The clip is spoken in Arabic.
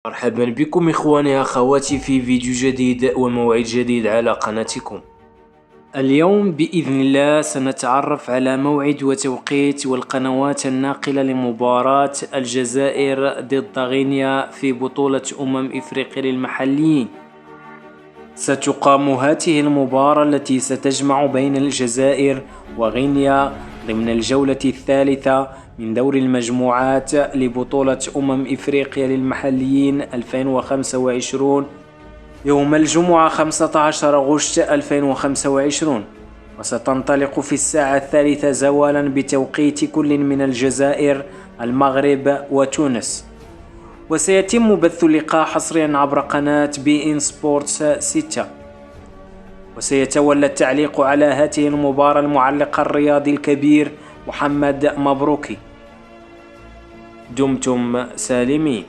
مرحبا بكم إخواني أخواتي في فيديو جديد وموعد جديد على قناتكم. اليوم بإذن الله سنتعرف على موعد وتوقيت والقنوات الناقلة لمباراة الجزائر ضد غينيا في بطولة إفريقيا للمحليين. ستقام هذه المباراة التي ستجمع بين الجزائر وغينيا ضمن الجولة الثالثة من دور المجموعات لبطولة إفريقيا للمحليين 2025 يوم الجمعة 15 أغسطس 2025، وستنطلق في الساعة 3 زوالا بتوقيت كل من الجزائر، المغرب وتونس. وسيتم بث اللقاء حصريا عبر قناة بي إن سبورتس 6. وسيتولى التعليق على هذه المباراة المعلق الرياضي الكبير محمد مبروكي. دمتم سالمين.